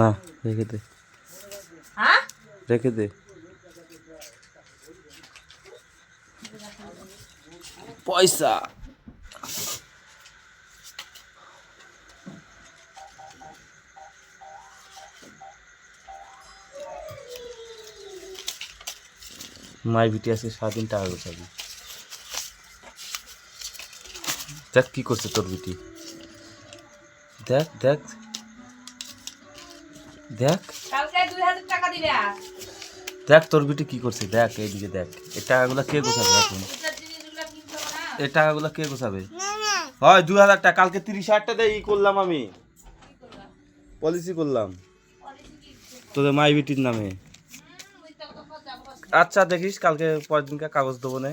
না রেখে দে, রেখে দে। পয়সা মাই বিটি আছে, সারাদিন টাকা গোছাবি। দেখ কি করছে তোর বিটি, দেখ দেখ দেখ দেখ তোর বিটি কি করছে, দেখ এইদিকে দেখ। এই টাকাগুলো কে গোছাবে এখন? এই টাকাগুলো কে গোছাবে? হয় 2000 টাকা, কালকে 30,000 টাকা দিয়ে ই করলাম, আমি পলিসি করলাম তোদের মাই বিটির নামে। আচ্ছা দেখিস কালকে পরের দিনকে কাগজ দেবো না।